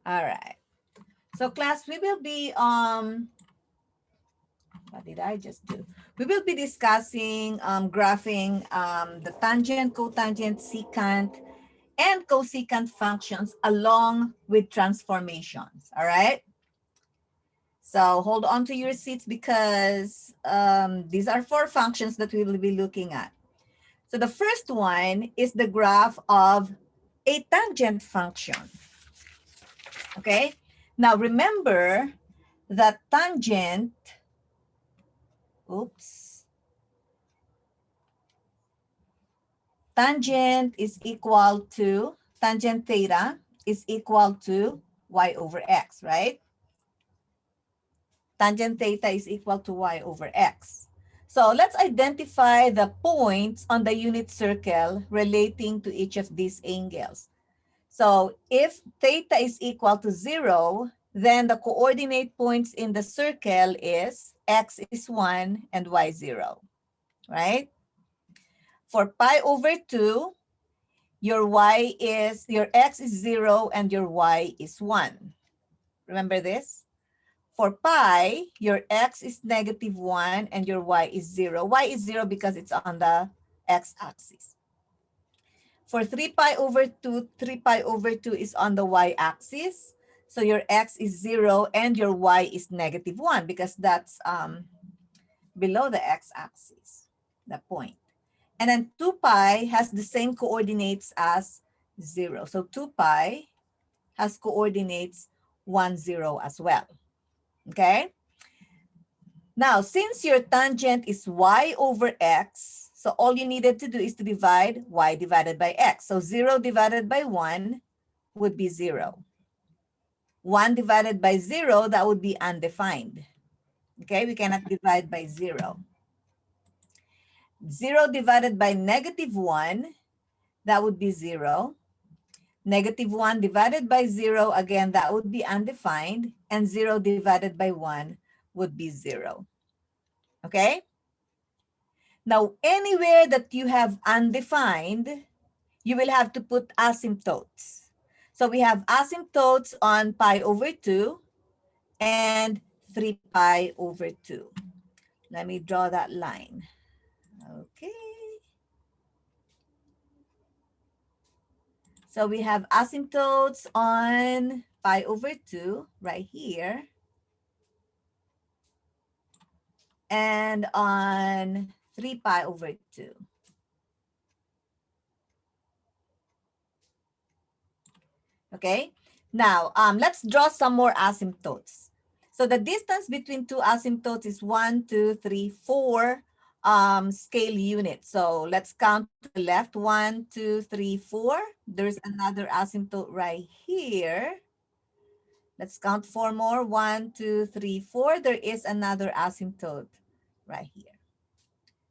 All right. So class, we will be, what did I just do? We will be discussing graphing the tangent, cotangent, secant, and cosecant functions along with transformations. All right. So hold on to your seats because these are four functions that we will be looking at. So the first one is the graph of a tangent function. Okay. Now remember that tangent, oops, tangent is equal to, tangent theta is equal to y over x, right? Tangent theta is equal to y over x. So let's identify the points on the unit circle relating to each of these angles. So if theta is equal to 0, then the coordinate points in the circle is x is 1 and y 0, right? For pi over 2, your x is 0 and your y is 1. Remember this? For pi, your x is -1 and your y is 0. Y is 0 because it's on the x-axis. For 3 pi over 2, 3 pi over 2 is on the y-axis. So your x is 0 and your y is -1 because that's below the x-axis, the point. And then 2 pi has the same coordinates as 0. So 2 pi has coordinates 1, 0 as well. Okay? Now, since your tangent is y over x, so all you needed to do is to divide y divided by x. So 0 divided by 1 would be 0. 1 divided by 0, that would be undefined. Okay, we cannot divide by 0. 0 divided by -1, that would be 0. -1 divided by 0, again, that would be undefined. And 0 divided by 1 would be 0. Okay? Now, anywhere that you have undefined, you will have to put asymptotes. So we have asymptotes on pi over 2 and 3 pi over 2. Let me draw that line. Okay. So we have asymptotes on pi over 2 right here. And on 3 pi over 2. Okay, now let's draw some more asymptotes. So the distance between two asymptotes is 1, 2, 3, 4 scale units. So let's count to the left, 1, 2, 3, 4. There's another asymptote right here. Let's count 4 more, 1, 2, 3, 4. There is another asymptote right here.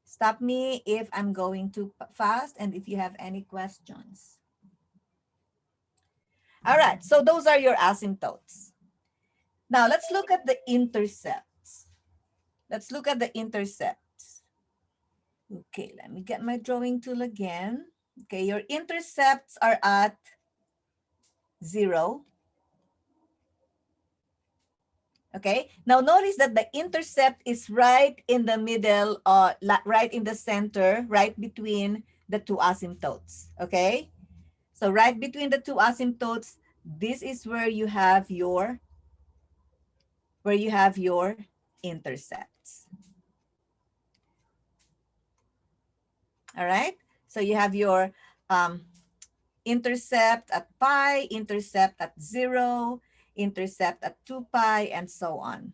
Stop me if I'm going too fast and if you have any questions. All right, so those are your asymptotes. Now let's look at the intercepts. Let's look at the intercepts. Okay, let me get my drawing tool again. Okay, your intercepts are at 0. Okay, now notice that the intercept is right in the middle, right in the center, right between the two asymptotes. Okay, so right between the two asymptotes, this is where you have your intercepts. All right, so you have your intercept at pi, intercept at 0, intercept at 2 pi, and so on.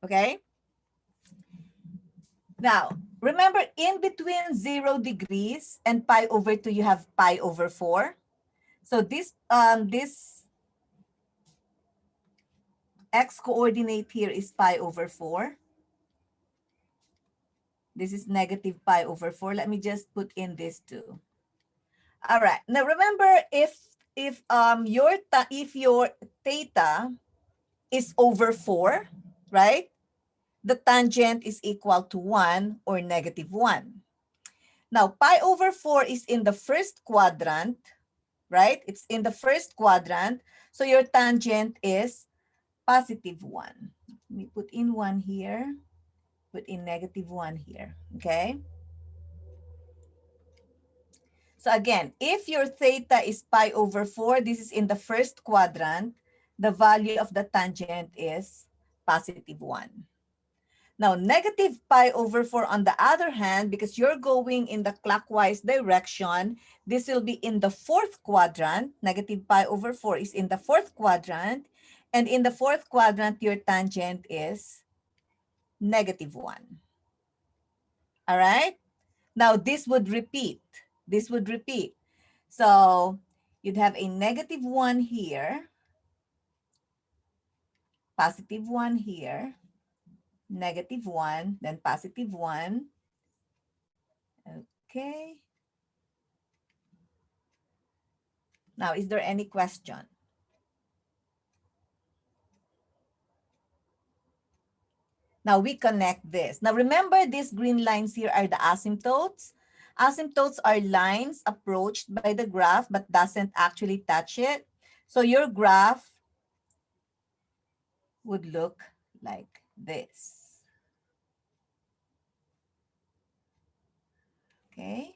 Okay, now remember, in between 0 degrees and pi over 2, you have pi over 4. So this x coordinate here is pi over 4. This is negative pi over 4. Let me just put in this too. All right. Now remember, if your theta is over 4, right? The tangent is equal to 1 or -1. Now pi over 4 is in the first quadrant. right? It's in the first quadrant. So your tangent is positive 1. Let me put in 1 here, put in negative 1 here, okay? So again, if your theta is pi over 4, this is in the first quadrant, the value of the tangent is positive 1. Now, negative pi over 4 on the other hand, because you're going in the clockwise direction, this will be in the fourth quadrant. Negative pi over 4 is in the fourth quadrant. And in the fourth quadrant, your tangent is negative 1. All right? Now, this would repeat. This would repeat. So, you'd have a negative 1 here, positive 1 here, negative 1, then positive 1. Okay. Now, is there any question? Now, we connect this. Now, remember these green lines here are the asymptotes. Asymptotes are lines approached by the graph but doesn't actually touch it. So your graph would look like this. Okay.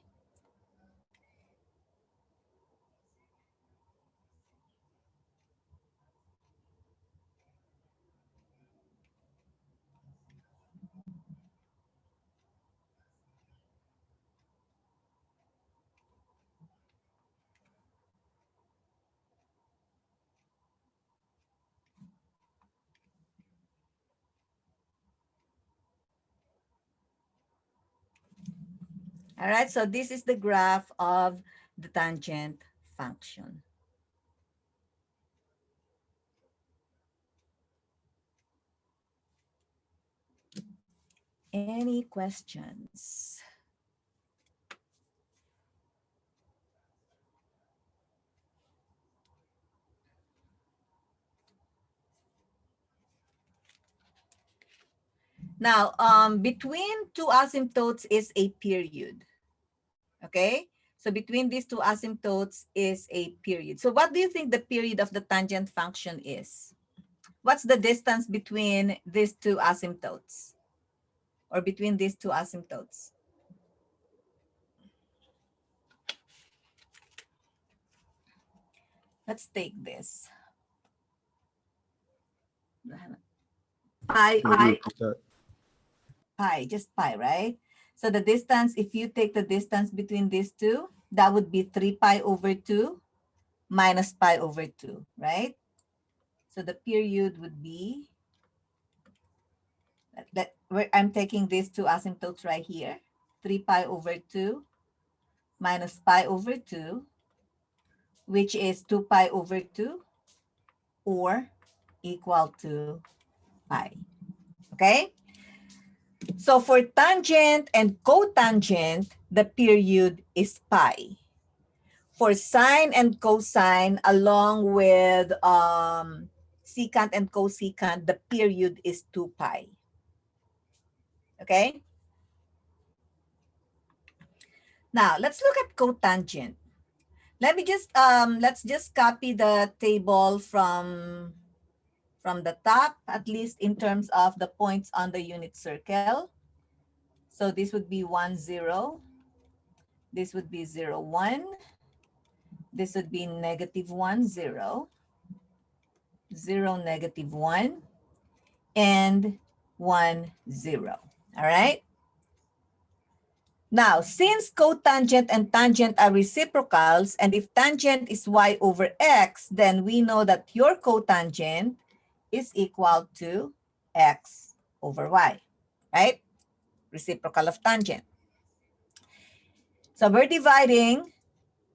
All right, so this is the graph of the tangent function. Any questions? Now, between two asymptotes is a period. Okay, so between these two asymptotes is a period. So what do you think the period of the tangent function is? What's the distance between these two asymptotes, or between these two asymptotes? Let's take this. Pi over pi, just pi, right? So the distance, if you take the distance between these two, that would be 3 pi over 2 minus pi over 2, right? So the period would be, I'm taking these two asymptotes right here, 3 pi over 2 minus pi over 2, which is 2 pi over 2, or equal to pi, okay? So for tangent and cotangent, the period is pi. For sine and cosine, along with secant and cosecant, the period is 2 pi. Okay? Now, let's look at cotangent. Let's just copy the table from the top, at least in terms of the points on the unit circle. So this would be 1, 0. This would be 0, 1. This would be negative 1, 0. 0, negative 1. And 1, 0. All right? Now, since cotangent and tangent are reciprocals, and if tangent is y over x, then we know that your cotangent is equal to x over y, right? Reciprocal of tangent. So we're dividing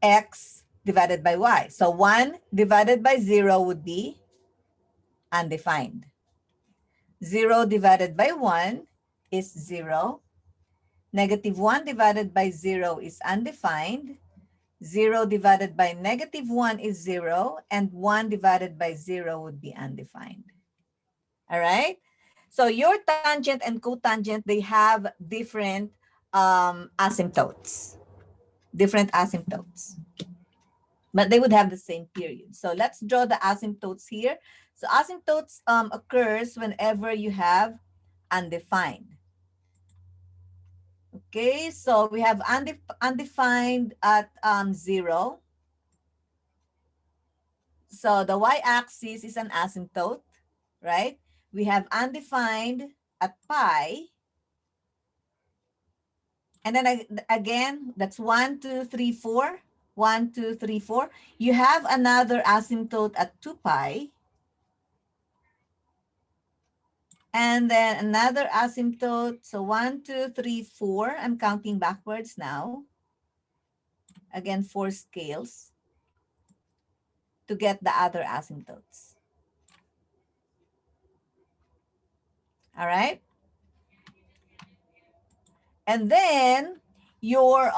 x divided by y. So 1 divided by 0 would be undefined. 0 divided by 1 is 0. Negative 1 divided by 0 is undefined. 0 divided by negative 1 is 0. And 1 divided by 0 would be undefined. All right? So your tangent and cotangent, they have different asymptotes. Different asymptotes. but they would have the same period. So let's draw the asymptotes here. So asymptotes occurs whenever you have undefined. Okay, so we have undefined at 0. So the y-axis is an asymptote, right? We have undefined at pi. And then again, that's 1, 2, 3, 4. 1, 2, 3, 4. You have another asymptote at 2 pi. And then another asymptote. So 1, 2, 3, 4. I'm counting backwards now. Again, 4 scales to get the other asymptotes. All right. And then your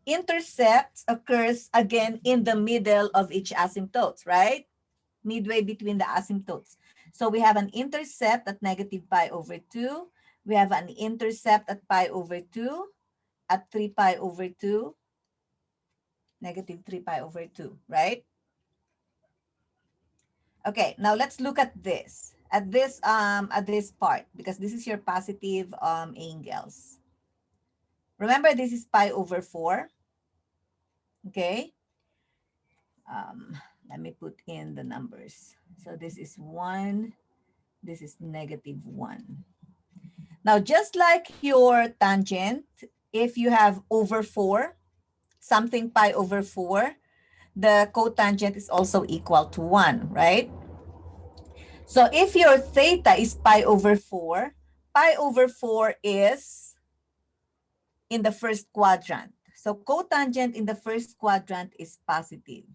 intercept occurs again in the middle of each asymptotes, right? Midway between the asymptotes. So we have an intercept at negative pi over 2. We have an intercept at pi over 2, at 3 pi over 2, negative 3 pi over 2, right? Okay, now let's look at this. At this part, because this is your positive angles. Remember, this is pi over 4. Okay. Let me put in the numbers. So this is 1. This is negative 1. Now, just like your tangent, if you have over 4, something pi over 4, the cotangent is also equal to 1, right? So if your theta is pi over 4 is in the first quadrant. So cotangent in the first quadrant is positive.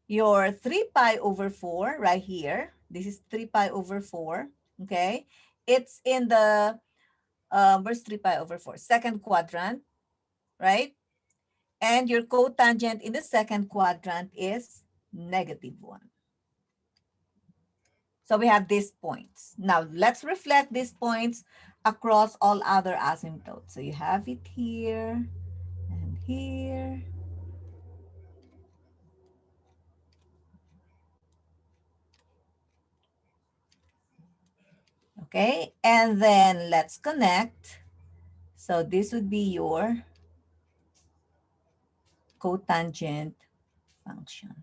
Your 3 pi over 4 right here, this is 3 pi over 4, okay? It's in the, where's 3 pi over 4? Second quadrant, right? And your cotangent in the second quadrant is negative 1. So we have these points. Now let's reflect these points across all other asymptotes. So you have it here and here. Okay, and then let's connect. So this would be your cotangent function.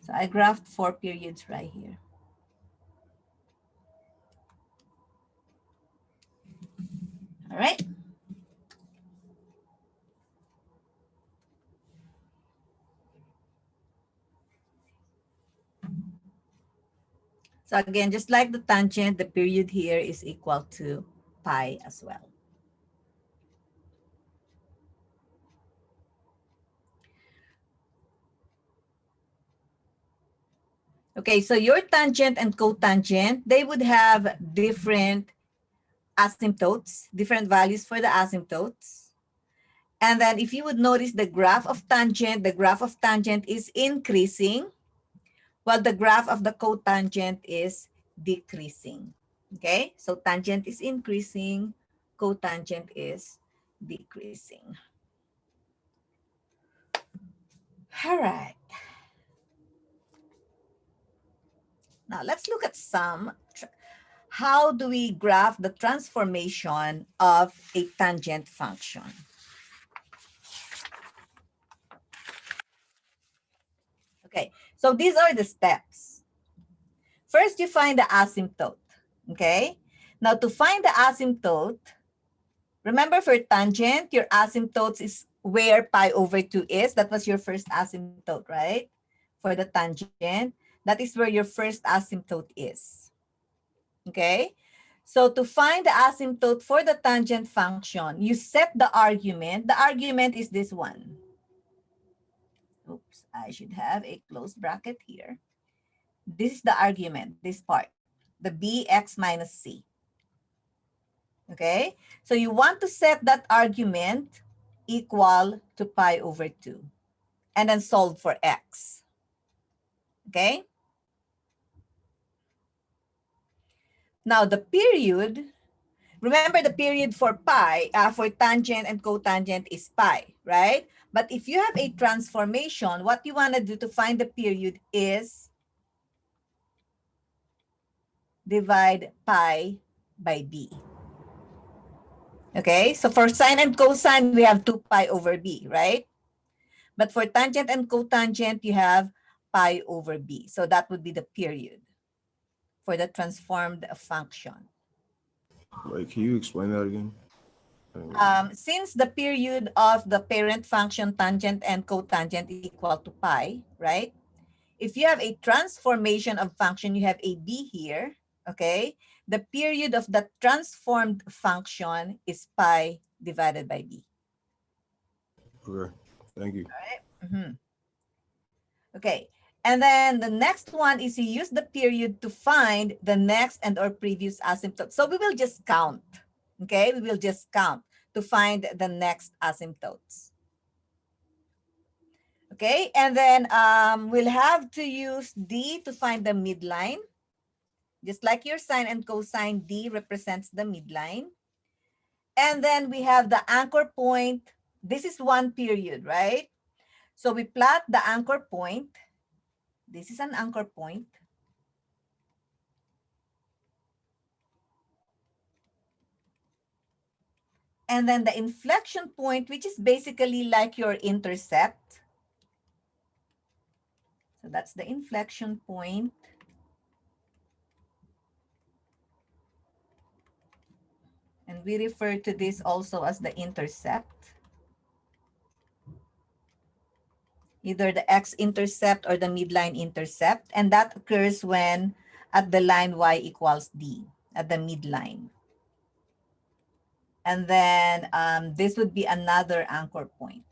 So I graphed 4 periods right here. All right. So again, just like the tangent, the period here is equal to pi as well. Okay, so your tangent and cotangent, they would have different asymptotes, different values for the asymptotes. And then if you would notice the graph of tangent is increasing, while the graph of the cotangent is decreasing. Okay, so tangent is increasing, cotangent is decreasing. All right. Now let's look at how do we graph the transformation of a tangent function? Okay, so these are the steps. First, you find the asymptote, okay? Now to find the asymptote, remember for tangent, your asymptotes is where pi over 2 is. That was your first asymptote, right? For the tangent, that is where your first asymptote is, okay? So to find the asymptote for the tangent function, you set the argument. The argument is this one. Oops, I should have a closed bracket here. This is the argument, this part, the bx minus c. Okay, so you want to set that argument equal to pi over 2 and then solve for x. Okay, now the period, remember the period for pi, for tangent and cotangent is pi, right? But if you have a transformation, what you want to do to find the period is divide pi by b. Okay, so for sine and cosine, we have 2 pi over b, right? But for tangent and cotangent, you have pi over b. So that would be the period for the transformed function. Like, can you explain that again? Since the period of the parent function tangent and cotangent is equal to pi, right? If you have a transformation of function, you have a b here, okay? The period of the transformed function is pi divided by b. Okay, thank you. All right? Okay, and then the next one is you use the period to find the next and or previous asymptote. So we will just count, okay? We will just count to find the next asymptotes. Okay, and then we'll have to use D to find the midline. Just like your sine and cosine, D represents the midline. And then we have the anchor point. This is one period, right? So we plot the anchor point. This is an anchor point. And then the inflection point, which is basically like your intercept. So that's the inflection point. And we refer to this also as the intercept. Either the x-intercept or the midline intercept. And that occurs when at the line y equals d, at the midline. And then this would be another anchor point.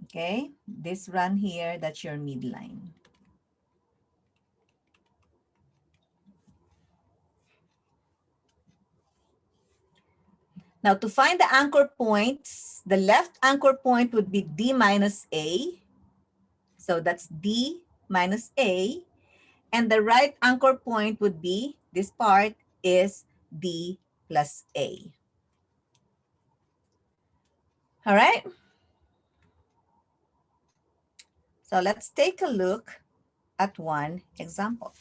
Okay, this run here, that's your midline. Now to find the anchor points, the left anchor point would be d minus a. So that's d minus a. And the right anchor point would be, this part is d plus a. All right. So let's take a look at one example.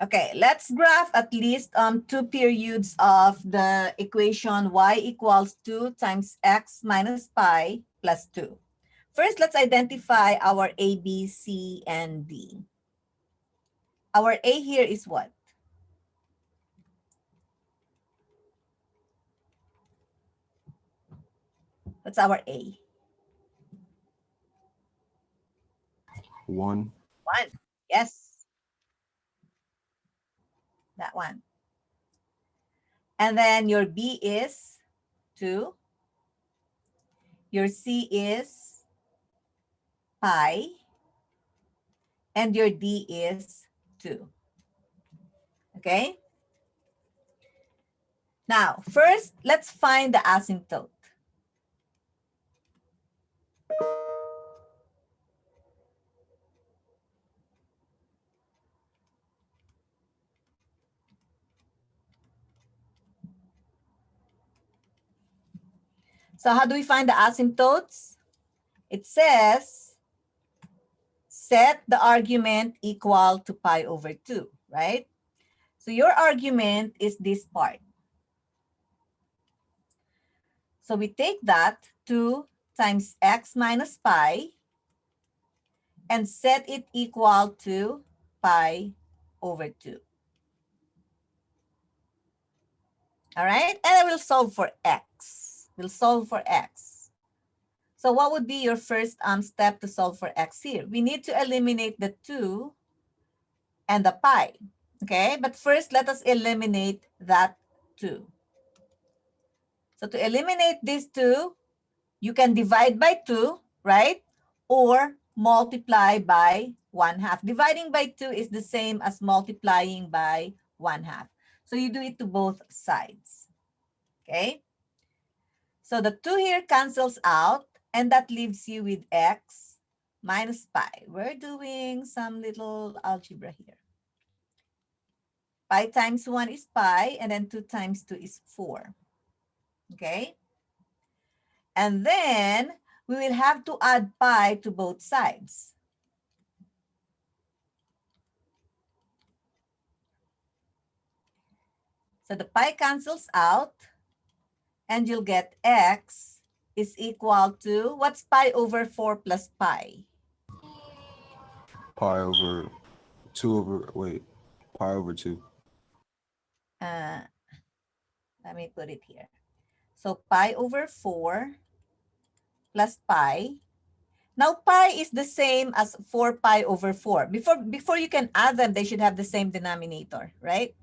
Okay, let's graph at least two periods of the equation y equals 2 times x minus pi plus 2. First, let's identify our A, B, C, and D. Our A here is what? What's our A? 1. 1. Yes, that one. And then your B is 2. Your C is pi. And your D is 2. Okay? Now, first, let's find the asymptote. So how do we find the asymptotes? It says, set the argument equal to pi over 2, right? So your argument is this part. So we take that 2 times x minus pi and set it equal to pi over 2. All right, and I will solve for x. We'll solve for x. So what would be your first step to solve for x here? We need to eliminate the 2 and the pi. Okay, but first let us eliminate that 2. So to eliminate these 2, you can divide by 2, right? Or multiply by 1/2. Dividing by 2 is the same as multiplying by 1/2. So you do it to both sides, okay? So the 2 here cancels out, and that leaves you with x minus pi. We're doing some little algebra here. Pi times 1 is pi, and then 2 times 2 is 4, okay? And then we will have to add pi to both sides. So the pi cancels out, and you'll get x is equal to, what's pi over 4 plus pi? Pi over 2 over, wait, pi over 2. Uh, let me put it here. So pi over 4 plus pi. Now pi is the same as 4 pi over 4. Before you can add them, they should have the same denominator, right?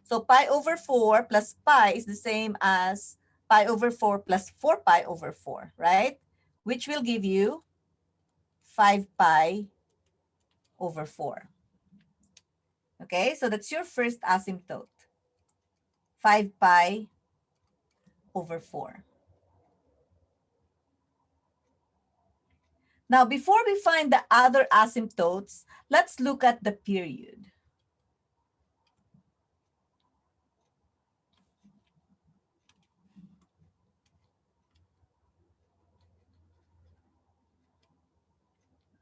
So pi over 4 plus pi is the same as pi over 4 plus 4 pi over 4, right? Which will give you 5 pi over 4. Okay, so that's your first asymptote, 5 pi over 4. Now, before we find the other asymptotes, let's look at the period.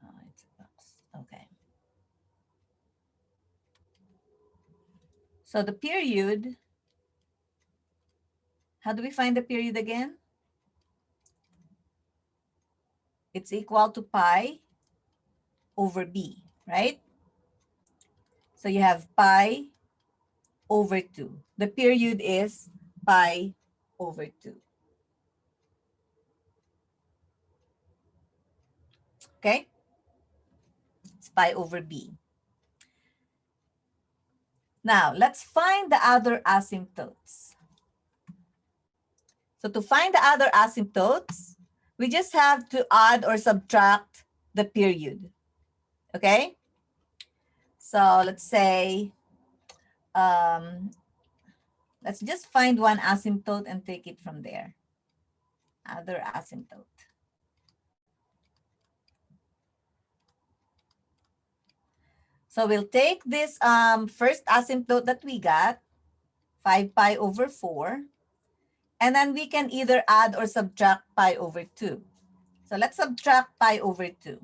Oh, it's a box. Okay. So the period, how do we find the period again? It's equal to pi over b, right? So you have pi over 2. The period is pi over 2. Okay? It's pi over b. Now, let's find the other asymptotes. So to find the other asymptotes, we just have to add or subtract the period. Okay? So let's say, let's just find one asymptote and take it from there. Other asymptote. So we'll take this first asymptote that we got, 5 pi over 4, and then we can either add or subtract pi over 2. So let's subtract pi over 2.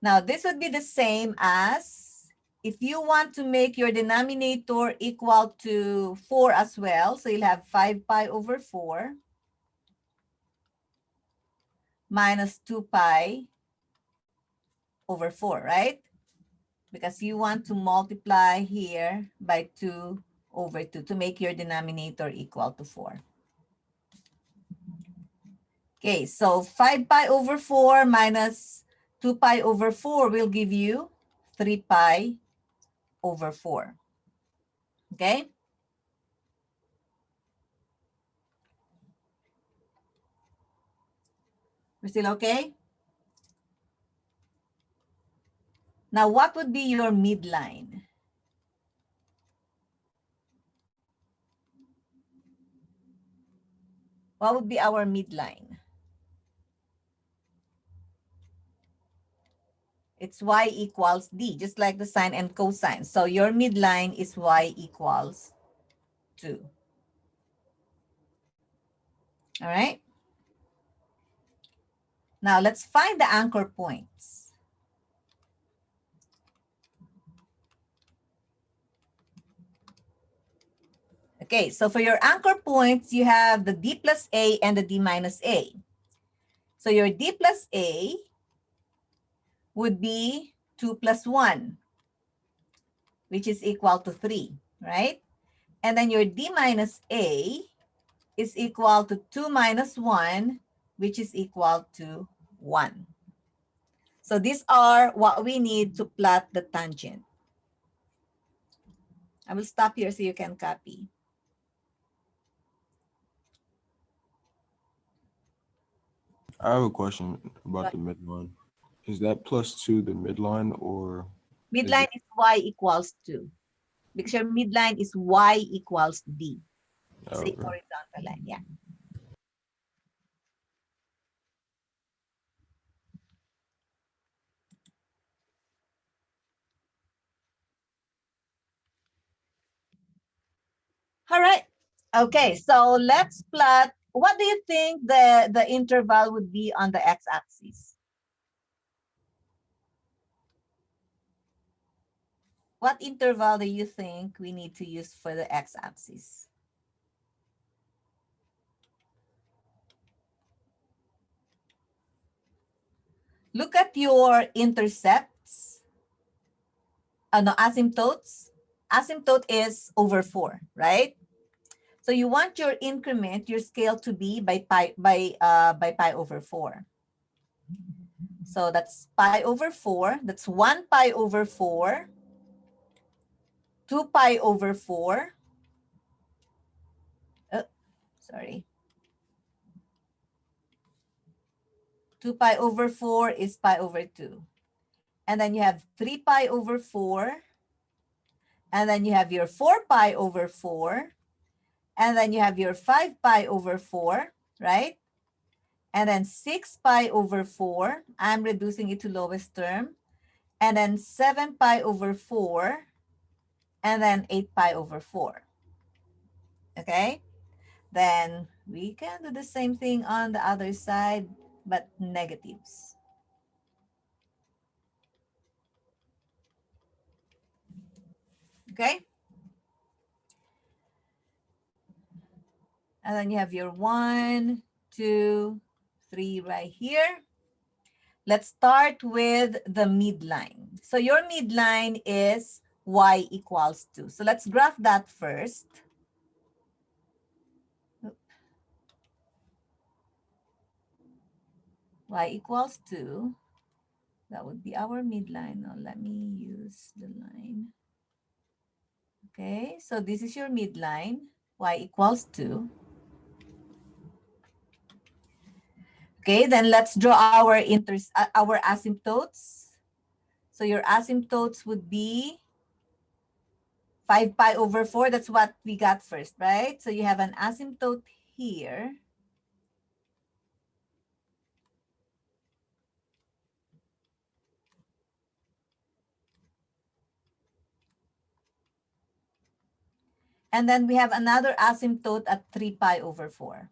Now this would be the same as if you want to make your denominator equal to 4 as well. So you'll have 5 pi over 4 minus 2 pi over 4, right? Because you want to multiply here by 2 over 2 to make your denominator equal to 4. Okay, so 5 pi over 4 minus 2 pi over 4 will give you 3 pi over 4. Okay? We're still okay? Now, what would be your midline? What would be our midline? It's y equals d, just like the sine and cosine. So your midline is y equals 2. All right? Now, let's find the anchor points. Okay, so for your anchor points, you have the d plus a and the d minus a. So your d plus a would be 2 plus 1, which is equal to 3, right? And then your d minus a is equal to 2 minus 1, which is equal to 1. So these are what we need to plot the tangent. I will stop here so you can copy. I have a question about the midline. Is that plus two the midline or is Midline it is y equals 2 because your midline is y equals d. Same okay? horizontal line, yeah. All right. Okay, so let's plot. What do you think the interval would be on the x-axis? What interval do you think we need to use for the x-axis? Look at your intercepts. No, asymptotes. Asymptote is over 4, right? So you want your increment, your scale to be by pi over 4. So that's pi over 4. That's 1 pi over 4, 2 pi over 4. Oh, sorry. 2 pi over 4 is pi over 2. And then you have 3 pi over 4. And then you have your 4 pi over 4. And then you have your 5 pi over 4, right? And then 6 pi over 4. I'm reducing it to lowest term. And then 7 pi over 4. And then 8 pi over 4. Okay? Then we can do the same thing on the other side, but negatives. Okay? And then you have your 1, 2, 3 right here. Let's start with the midline. So your midline is y equals 2. So let's graph that first. Y equals 2. That would be our midline. Now let me use the line. Okay, so this is your midline. Y equals 2. Okay, then let's draw our asymptotes. So your asymptotes would be 5 pi over 4. That's what we got first, right? So you have an asymptote here. And then we have another asymptote at 3 pi over 4.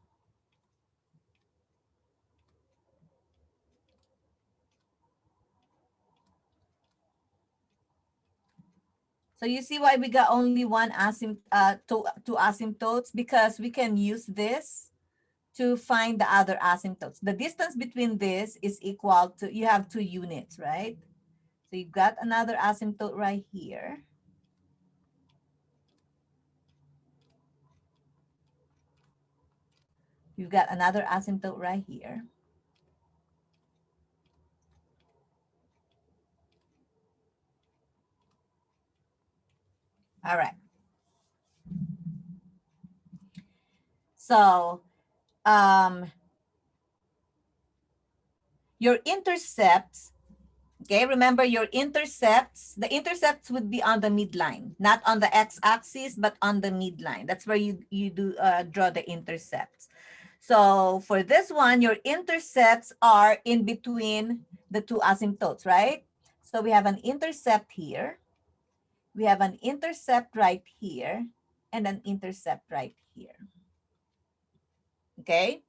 So you see why we got only two asymptotes? Because we can use this to find the other asymptotes. The distance between this is equal to, you have 2 units, right? So you got another asymptote right here. You've got another asymptote right here. All right. So your intercepts, okay, remember your intercepts, the intercepts would be on the midline, not on the x-axis, but on the midline. That's where you do draw the intercepts. So for this one, your intercepts are in between the two asymptotes, right? So we have an intercept here. We have an intercept right here and an intercept right here. Okay?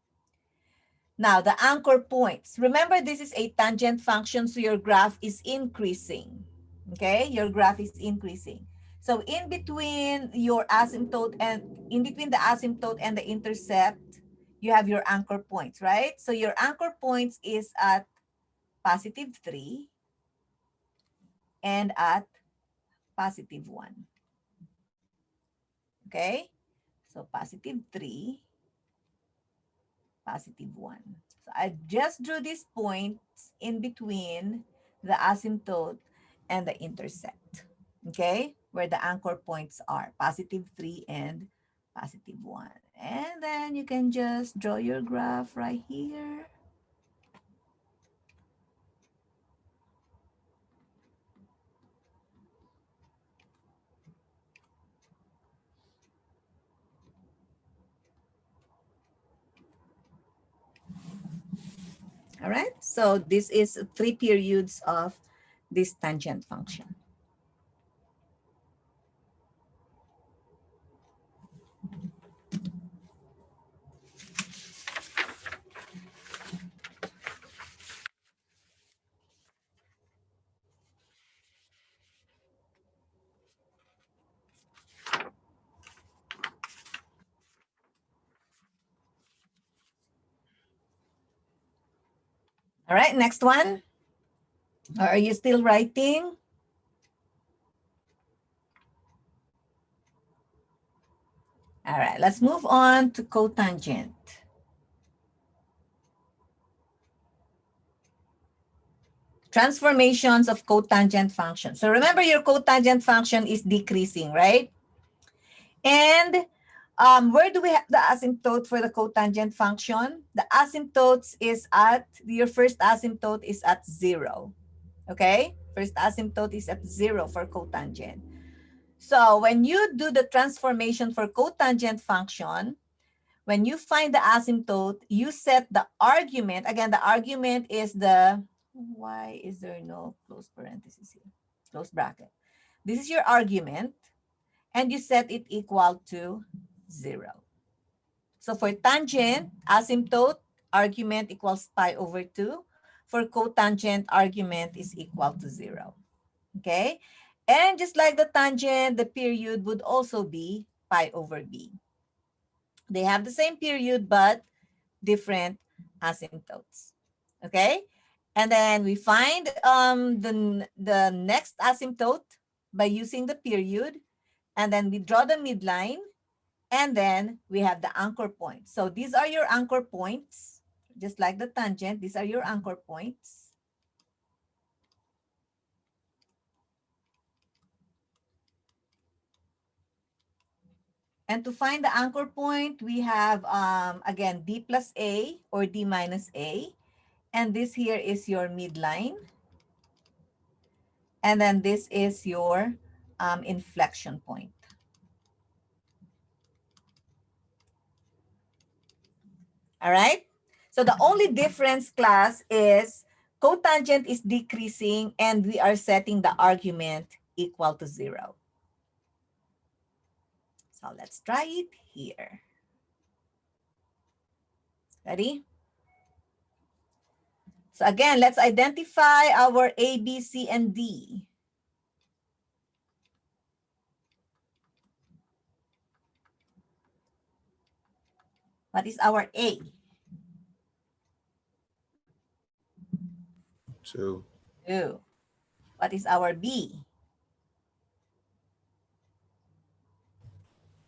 Now, the anchor points. Remember, this is a tangent function, so your graph is increasing. Okay? Your graph is increasing. So in between your asymptote and in between the asymptote and the intercept, you have your anchor points, right? So your anchor points is at positive 3 and at positive 1. Okay? So positive 3, positive 1. So I just drew these points in between the asymptote, and the intercept. Okay, where the anchor points are +3 and +1. And then you can just draw your graph right here. All right, so this is 3 periods of this tangent function. All right, next one. Or are you still writing? All right, let's move on to cotangent. Transformations of cotangent function. So remember your cotangent function is decreasing, right? And where do we have the asymptote for the cotangent function? The asymptotes is at, your first asymptote is at 0. Okay? First asymptote is at 0 for cotangent. So when you do the transformation for cotangent function, when you find the asymptote, you set the argument. Again, the argument is the, why is there no close parenthesis here? Close bracket. This is your argument, and you set it equal to 0. So for tangent, asymptote, argument equals pi/2. For cotangent, argument is equal to 0. Okay? And just like the tangent, the period would also be pi/b. They have the same period, but different asymptotes. Okay? And then we find the next asymptote by using the period. And then we draw the midline. And then we have the anchor points. So these are your anchor points. Just like the tangent, these are your anchor points. And to find the anchor point, we have, again, D plus A or D minus A. And this here is your midline. And then this is your inflection point. All right? So the only difference, class, is cotangent is decreasing and we are setting the argument equal to 0. So let's try it here. Ready? So again, let's identify our A, B, C, and D. What is our A? 2. 2. What is our B?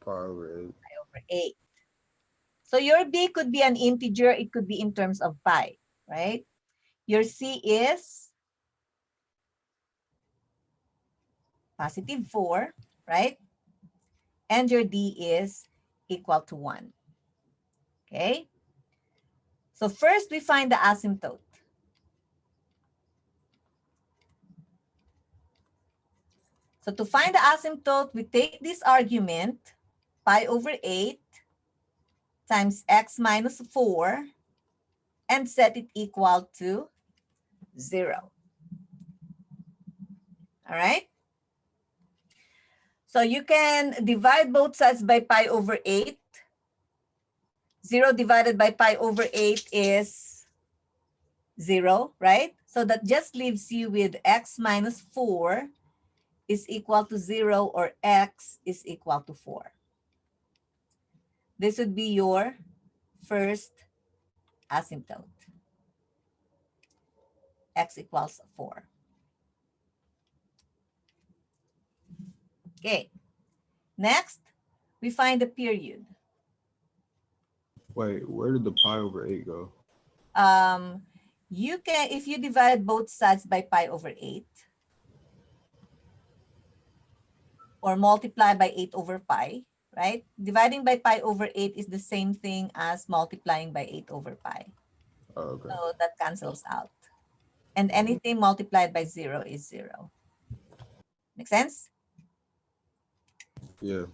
pi/8. Pi over 8. So your B could be an integer. It could be in terms of pi, right? Your C is +4, right? And your D is equal to 1. Okay? So first we find the asymptote. So to find the asymptote, we take this argument, pi/8 times x minus 4, and set it equal to 0. All right? So you can divide both sides by pi/8. 0 divided by pi/8 is 0, right? So that just leaves you with x minus 4 is equal to 0, or x is equal to 4. This would be your first asymptote. X equals 4. Okay. Next, we find the period. Wait, where did the pi/8 go? Um, You can, if you divide both sides by pi over 8, or multiply by 8 over pi, right? Dividing by pi over 8 is the same thing as multiplying by 8 over pi. Oh, okay. So that cancels out. And Mhm. anything multiplied by 0 is 0. Make sense? Yeah.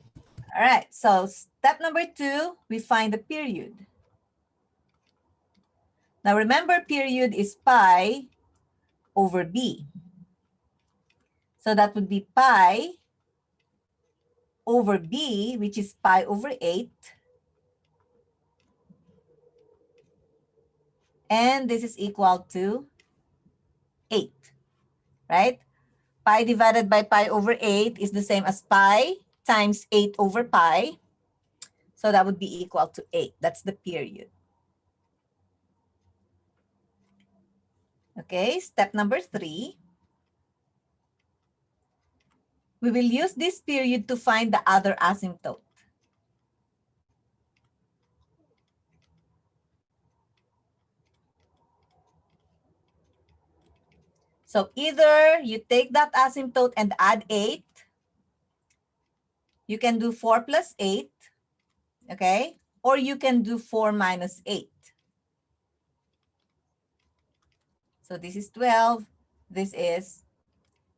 All right, so step number 2, we find the period. Now remember, period is pi over b. So that would be pi over b, which is pi over 8. And this is equal to 8, right? Pi divided by pi over 8 is the same as pi times 8 over pi. So that would be equal to 8. That's the period. Okay, step number 3. We will use this period to find the other asymptote. So either you take that asymptote and add 8. You can do 4 plus 8, okay? Or you can do 4 minus 8. So this is 12. This is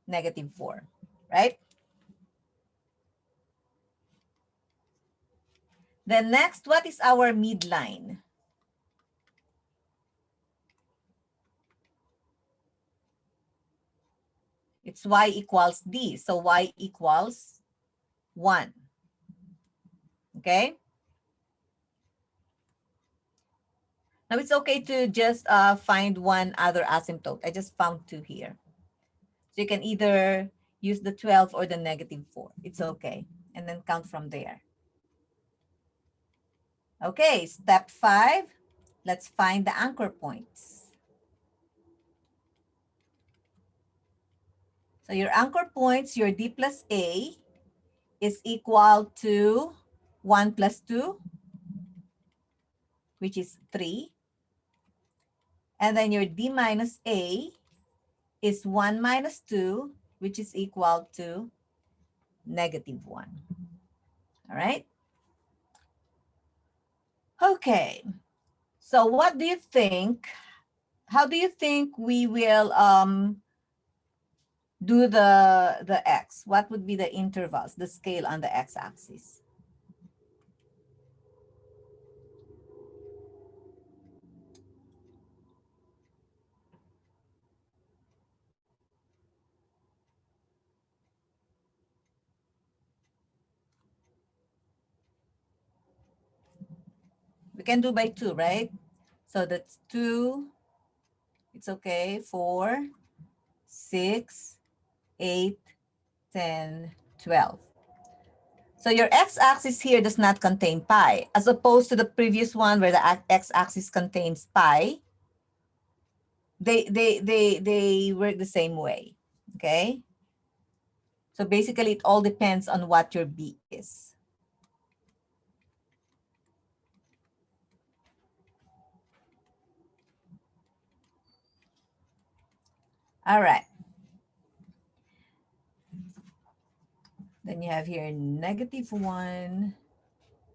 negative 4, right? Then next, what is our midline? It's y equals d. So y equals 1. Okay? Now it's okay to just find one other asymptote. I just found 2 here. So you can either use the 12 or the negative 4. It's okay. And then count from there. Okay, step 5. Let's find the anchor points. So your anchor points, your d plus a, is equal to 1 plus 2, which is 3. And then your d minus a is 1 minus 2, which is equal to negative 1. All right? Okay. So what do you think? How do you think we will do the x? What would be the intervals, the scale on the x-axis? We can do by 2, right? So that's 2, it's okay, 4, 6, 8, 10, 12. So your x-axis here does not contain pi, as opposed to the previous one where the x-axis contains pi. They work the same way, okay? So basically, it all depends on what your b is. All right. Then you have here negative 1,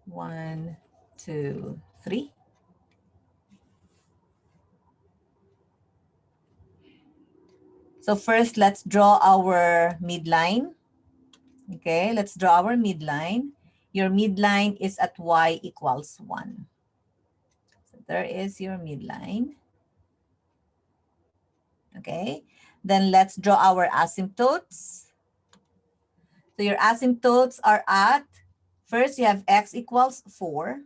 1, 2, 3. So first, let's draw our midline. Okay, let's draw our midline. Your midline is at y equals 1. So there is your midline. Okay, then let's draw our asymptotes. So your asymptotes are at, first you have x equals 4.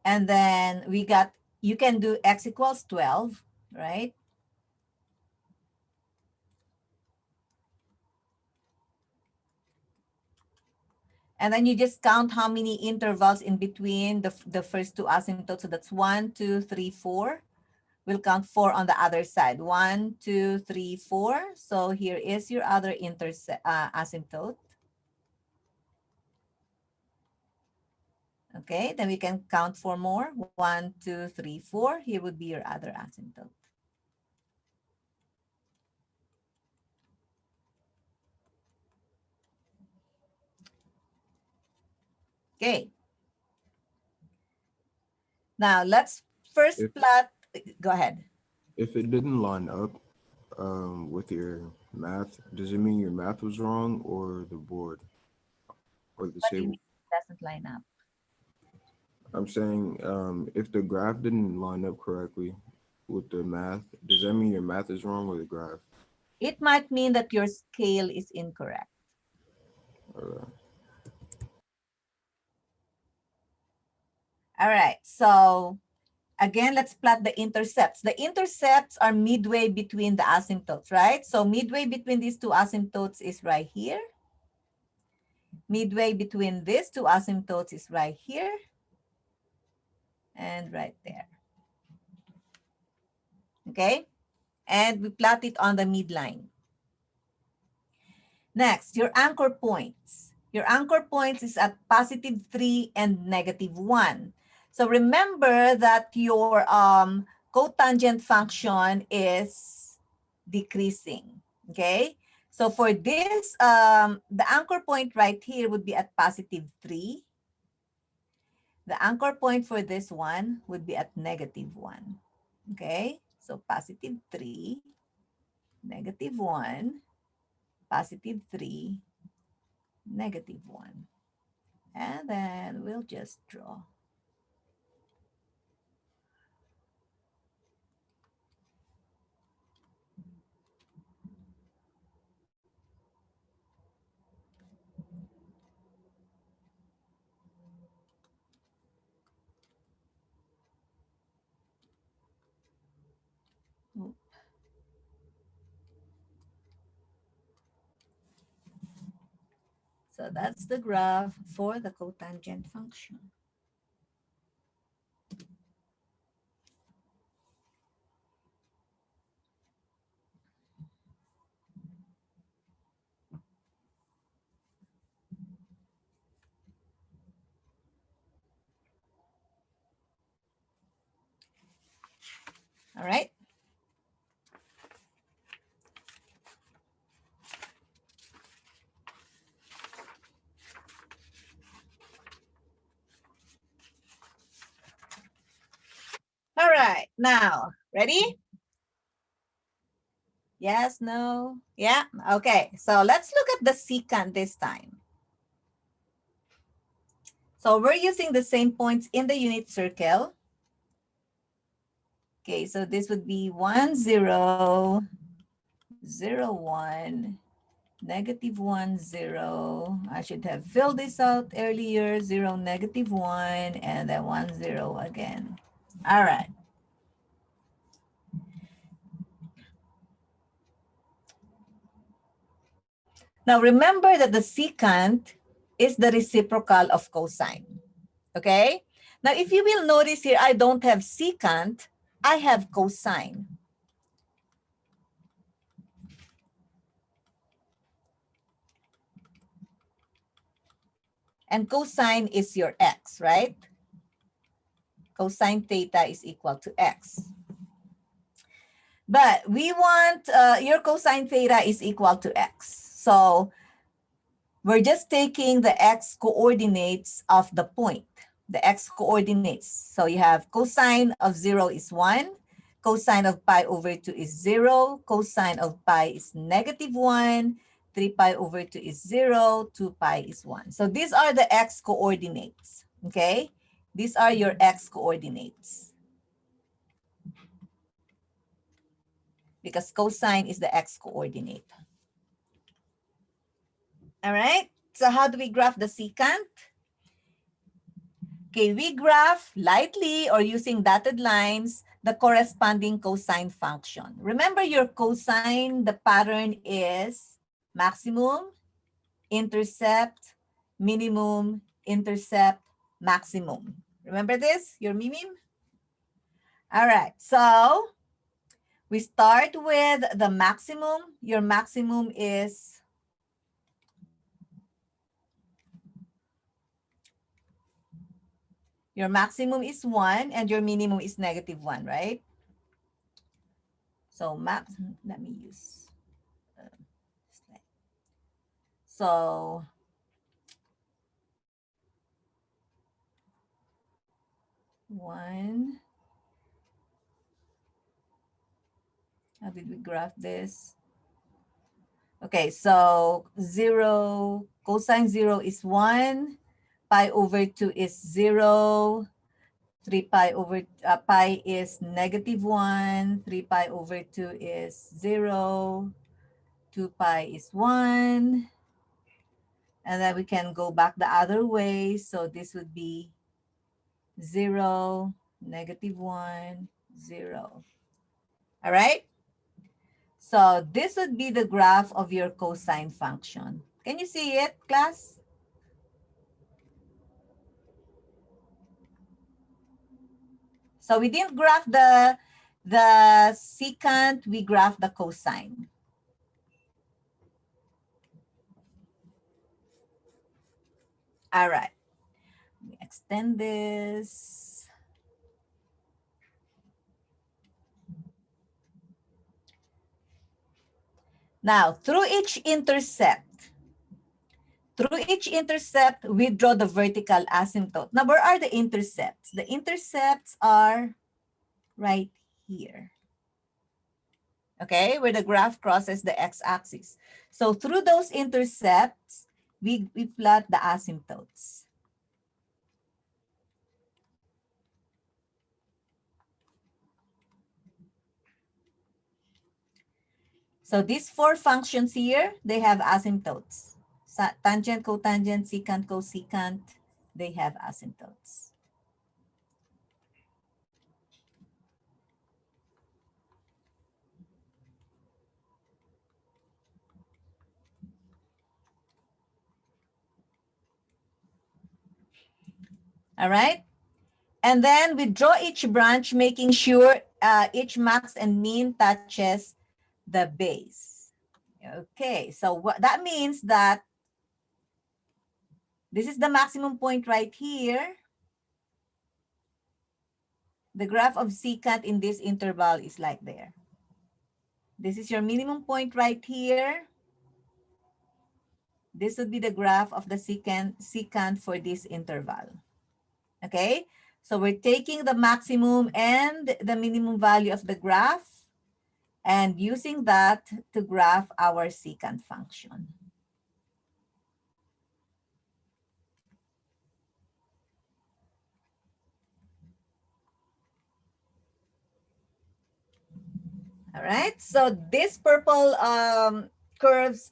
And then we got, you can do x equals 12, right? And then you just count how many intervals in between the first two asymptotes. So that's 1, 2, 3, 4. We'll count 4 on the other side. 1, 2, 3, 4. So here is your other asymptote. Okay, then we can count four more. 1, 2, 3, 4. Here would be your other asymptote. Okay. Now let's first If plot. Go ahead. if it didn't line up with your math, does it mean your math was wrong or the board or the What do you table? mean it doesn't line up? I'm saying if the graph didn't line up correctly with the math, does that mean your math is wrong or the graph? It might mean that your scale is incorrect. Uh, All right. So again, let's plot the intercepts. The intercepts are midway between the asymptotes, right? So midway between these two asymptotes is right here. Midway between these two asymptotes is right here and right there. Okay? And we plot it on the midline. Next, your anchor points. Your anchor points is at +3 and -1. So remember that your cotangent function is decreasing, okay? So for this, the anchor point right here would be at +3. The anchor point for this one would be at -1, okay? So +3, -1, +3, -1. And then we'll just draw. So that's the graph for the cotangent function. All right. All right. Now, ready? Yes, no? Yeah? Okay. So let's look at the secant this time. So we're using the same points in the unit circle. Okay, so this would be 1, 0, 0, 1, -1, 0. I should have filled this out earlier. 0, -1, and then 1, 0 again. All right. Now remember that the secant is the reciprocal of cosine. Okay? Now if you will notice here, I don't have secant, I have cosine. And cosine is your x, right? Cosine theta is equal to x. But we want your cosine theta is equal to x. So we're just taking the x coordinates of the point, the x coordinates. So you have cosine of 0 is 1, cosine of pi over 2 is 0, cosine of pi is -1, 3 pi over 2 is 0, 2 pi is 1. So these are the x coordinates, okay? These are your x coordinates. Because cosine is the x coordinate. All right, so how do we graph the secant? Okay, we graph lightly or using dotted lines the corresponding cosine function. Remember your cosine, the pattern is maximum, intercept, minimum, intercept, maximum. Remember this, your mimim? All right, so we start with the maximum. Your maximum is Your maximum is 1 and your minimum is -1, right? So max, let me use slide. So one, how did we graph this? Okay, so 0, cosine 0 is 1, pi over 2 is 0, 3 pi over pi is -1, 3 pi over 2 is 0, 2 pi is 1, and then we can go back the other way. So this would be 0, -1, 0. All right? So this would be the graph of your cosine function. Can you see it, class? So we didn't graph the secant, we graph the cosine. All right. Let me extend this. Now, through each intercept, we draw the vertical asymptote. Now, where are the intercepts? The intercepts are right here. Okay, where the graph crosses the x-axis. So through those intercepts, we plot the asymptotes. So these four functions here, they have asymptotes. Tangent, cotangent, secant, cosecant, they have asymptotes. All right? And then we draw each branch, making sure each max and min touches the base. Okay, so what that means that this is the maximum point right here. The graph of secant in this interval is like there. This is your minimum point right here. This would be the graph of the secant for this interval. Okay, so we're taking the maximum and the minimum value of the graph and using that to graph our secant function. All right, so this purple curves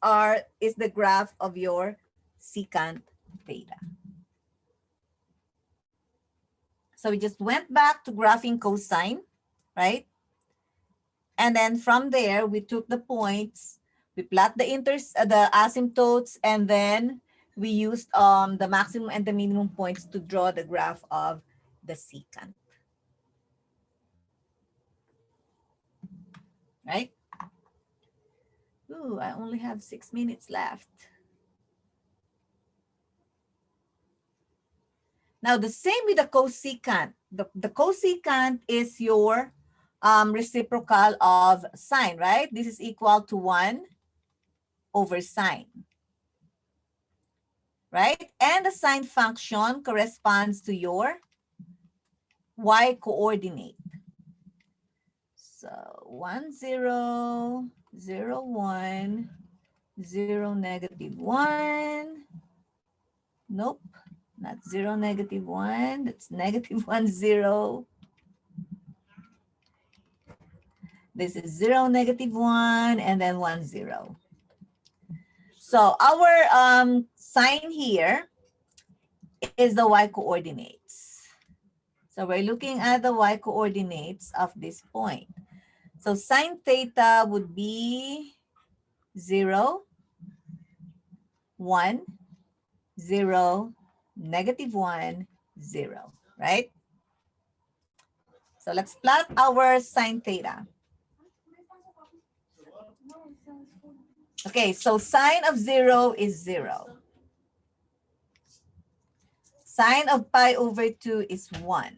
is the graph of your secant theta. So we just went back to graphing cosine, right? And then from there, we took the points, we plot the asymptotes, and then we used the maximum and the minimum points to draw the graph of the secant. Right? Ooh, I only have 6 minutes left. Now, the same with the cosecant. The cosecant is your reciprocal of sine, right? This is equal to 1 over sine, right? And the sine function corresponds to your y coordinate. So 1, 0, 0, 1, 0, -1. Nope, not 0, -1. That's -1, 0. This is 0, -1, and then 1, 0. So our sign here is the y coordinates. So we're looking at the y coordinates of this point. So sine theta would be 0, 1, 0, -1, 0, right? So let's plot our sine theta. Okay, so sine of 0 is 0. Sine of pi over 2 is 1.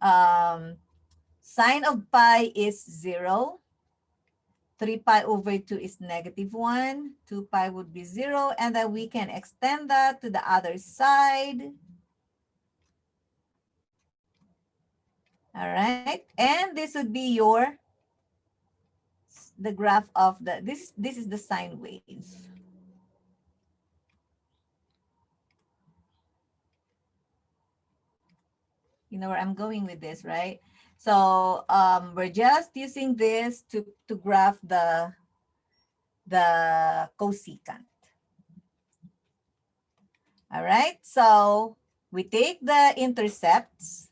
Um, Sine of pi is 0. 3 pi over 2 is negative 1. 2 pi would be 0. And then we can extend that to the other side. All right. And this would be the graph of this is the sine wave. You know where I'm going with this, right? So we're just using this to graph the cosecant. All right, so we take the intercepts,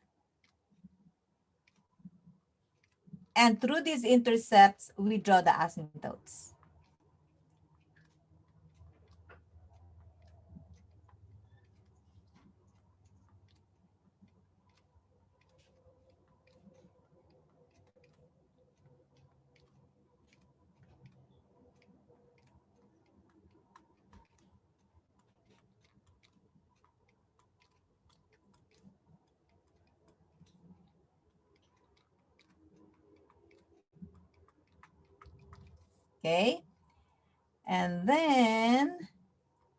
and through these intercepts, we draw the asymptotes. Okay, and then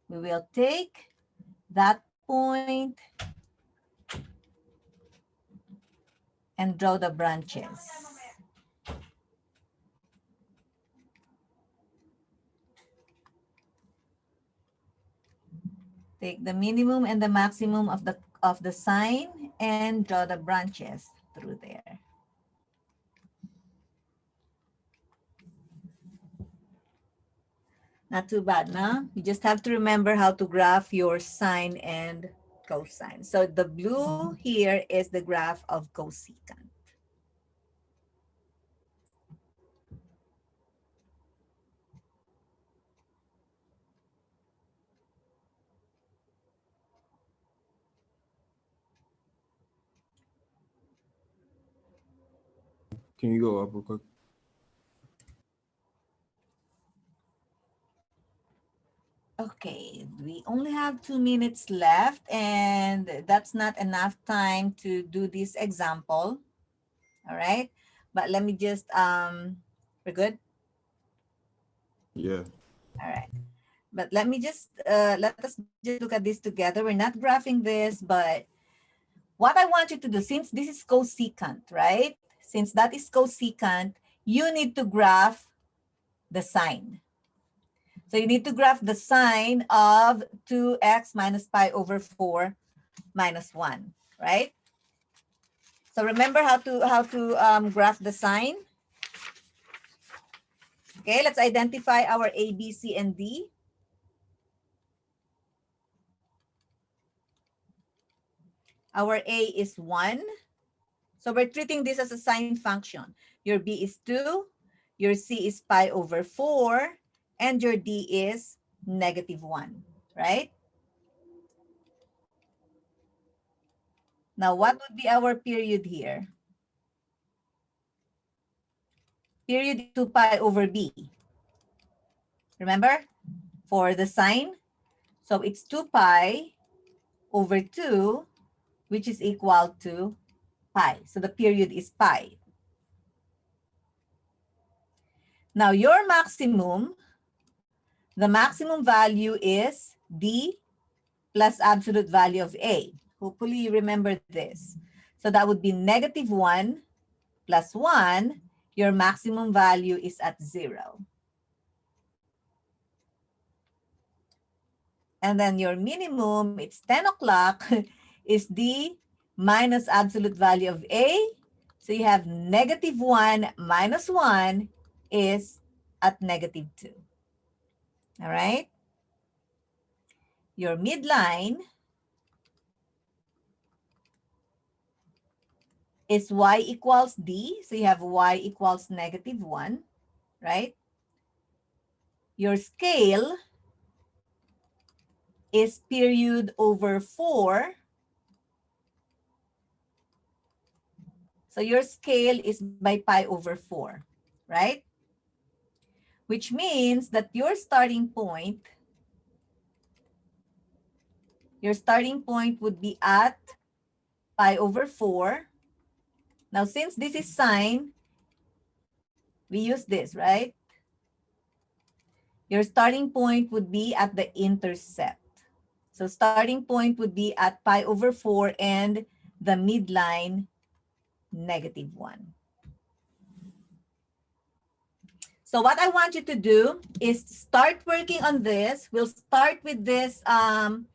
we will take that point and draw the branches. Take the minimum and the maximum of the sine and draw the branches through there. Not too bad, no? You just have to remember how to graph your sine and cosine. So the blue here is the graph of cosecant. Can you go up real quick? Okay, we only have 2 minutes left, and that's not enough time to do this example. All right, but let me just, we're good? Yeah. All right. But let us just look at this together. We're not graphing this, but what I want you to do, since this is cosecant, right? Since that is cosecant, you need to graph the sine. So you need to graph the sine of 2x minus pi over 4 minus 1, right? So remember how to graph the sine? Okay, let's identify our A, B, C, and D. Our A is 1. So we're treating this as a sine function. Your B is 2, your C is pi over 4, and your D is negative 1, right? Now, what would be our period here? Period is 2 pi over B. Remember? For the sine. So it's 2 pi over 2, which is equal to pi. So the period is pi. Now, your maximum, the maximum value is D plus absolute value of A. Hopefully you remember this. So that would be negative 1 plus 1. Your maximum value is at 0. And then your minimum, it's 10 o'clock, is D minus absolute value of A. So you have negative 1 minus 1 is at negative 2. All right? Your midline is y equals D. So you have y equals negative 1, right? Your scale is period over 4. So your scale is by pi over 4, right? which means that your starting point would be at pi over 4. Now, since this is sine, we use this, right? Your starting point would be at the intercept. So starting point would be at pi over 4 and the midline, -1. So what I want you to do is start working on this. We'll start with this on